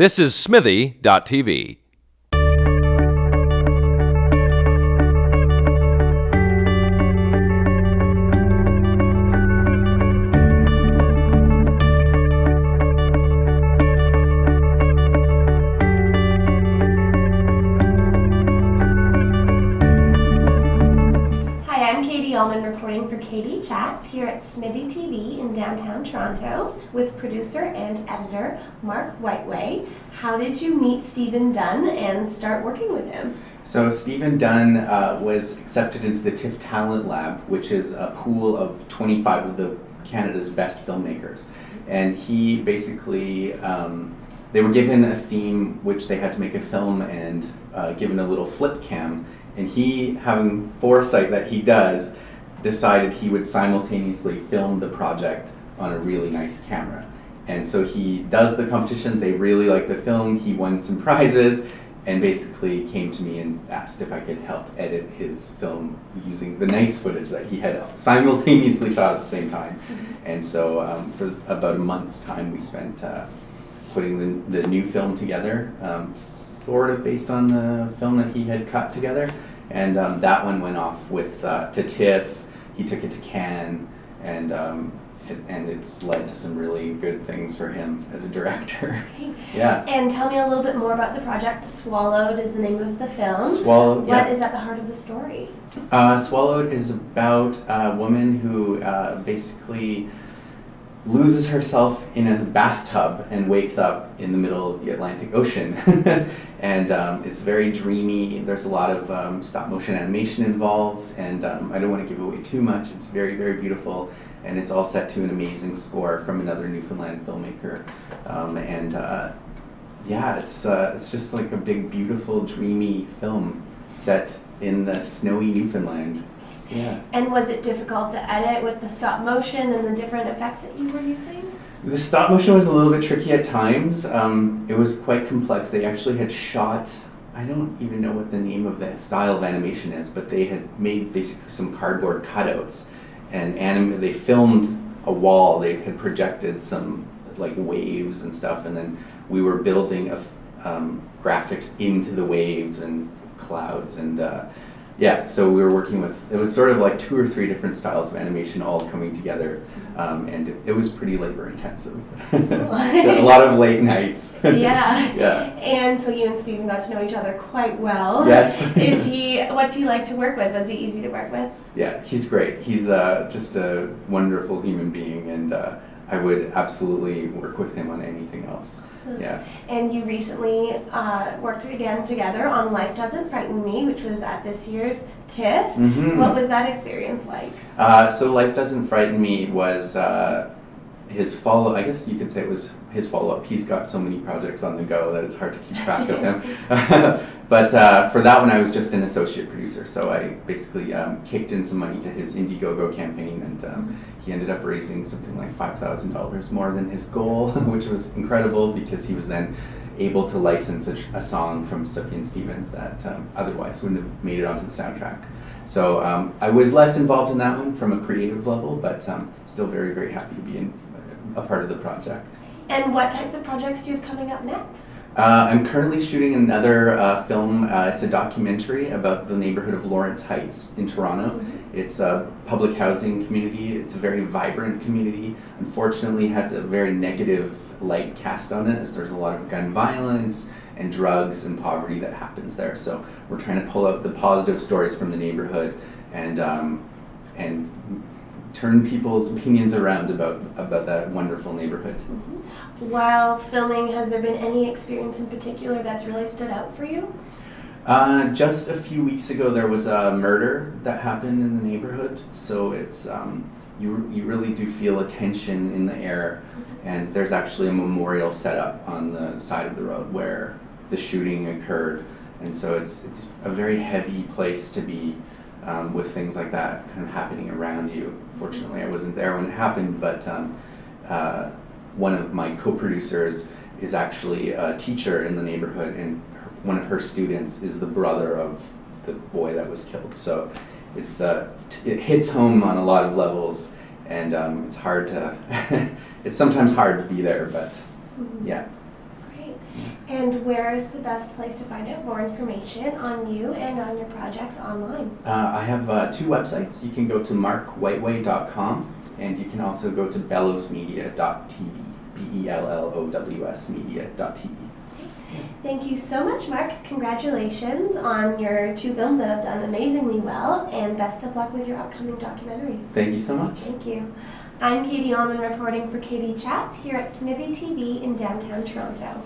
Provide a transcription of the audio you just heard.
This is Smithy.tv. Reporting for KD Chats here at Smithy TV in downtown Toronto with producer and editor Mark Whiteway. How did you meet Stephen Dunn and start working with him? So Stephen Dunn was accepted into the TIFF Talent Lab, which is a pool of 25 of Canada's best filmmakers. And he basically, they were given a theme which they had to make a film and given a little flip cam. And he, having foresight that he does, decided he would simultaneously film the project on a really nice camera. And so he does the competition, they really like the film, he won some prizes, and basically came to me and asked if I could help edit his film using the nice footage that he had simultaneously shot at the same time. And so for about a month's time we spent putting the new film together, sort of based on the film that he had cut together. And that one went off with to TIFF. He took it to Cannes, and it's led to some really good things for him as a director. Great. Yeah. And tell me a little bit more about the project. Swallowed is the name of the film. Swallowed. What is at the heart of the story? Swallowed is about a woman who basically loses herself in a bathtub and wakes up in the middle of the Atlantic Ocean. And it's very dreamy. There's a lot of stop motion animation involved, and I don't want to give away too much. It's very, very beautiful, and it's all set to an amazing score from another Newfoundland filmmaker. Yeah, it's just like a big, beautiful, dreamy film set in snowy Newfoundland. Yeah. And was it difficult to edit with the stop motion and the different effects that you were using? The stop motion was a little bit tricky at times. It was quite complex. They actually had shot, I don't even know what the name of the style of animation is, but they had made basically some cardboard cutouts and they filmed a wall. They had projected some like waves and stuff, and then we were building graphics into the waves and clouds, and yeah, so we were working with, it was sort of like 2 or 3 different styles of animation all coming together, and it was pretty labor intensive. A lot of late nights. Yeah. Yeah. And so you and Stephen got to know each other quite well. Yes. What's he like to work with? Was he easy to work with? Yeah, he's great. He's just a wonderful human being, and I would absolutely work with him on anything else. Yeah. And you recently worked again together on Life Doesn't Frighten Me, which was at this year's TIFF. Mm-hmm. What was that experience like? So Life Doesn't Frighten Me was his follow, I guess you could say it was his follow-up. He's got so many projects on the go that it's hard to keep track of him. But for that one, I was just an associate producer. So I basically kicked in some money to his Indiegogo campaign, and he ended up raising something like $5,000 more than his goal, which was incredible because he was then able to license a song from Sufjan Stevens that otherwise wouldn't have made it onto the soundtrack. So I was less involved in that one from a creative level, but still very, very happy to be a part of the project. And what types of projects do you have coming up next? I'm currently shooting another film. It's a documentary about the neighborhood of Lawrence Heights in Toronto. Mm-hmm. It's a public housing community. It's a very vibrant community. Unfortunately, it has a very negative light cast on it, as there's a lot of gun violence and drugs and poverty that happens there. So we're trying to pull out the positive stories from the neighborhood and turn people's opinions around about that wonderful neighborhood. Mm-hmm. While filming, has there been any experience in particular that's really stood out for you? Just a few weeks ago, there was a murder that happened in the neighborhood. So it's you really do feel a tension in the air, and there's actually a memorial set up on the side of the road where the shooting occurred, and so it's a very heavy place to be with things like that kind of happening around you. Fortunately, I wasn't there when it happened, but one of my co-producers is actually a teacher in the neighborhood, and one of her students is the brother of the boy that was killed. So it hits home on a lot of levels, and it's hard to it's sometimes hard to be there, but yeah. Great. And where is the best place to find out more information on you and on your projects online? I have 2 websites. You can go to markwhiteway.com, and you can also go to bellowsmedia.tv, BELLOWS media.tv. Thank you so much, Mark. Congratulations on your 2 films that have done amazingly well, and best of luck with your upcoming documentary. Thank you so much. Thank you. I'm Katie Allman reporting for Katie Chats here at Smithy TV in downtown Toronto.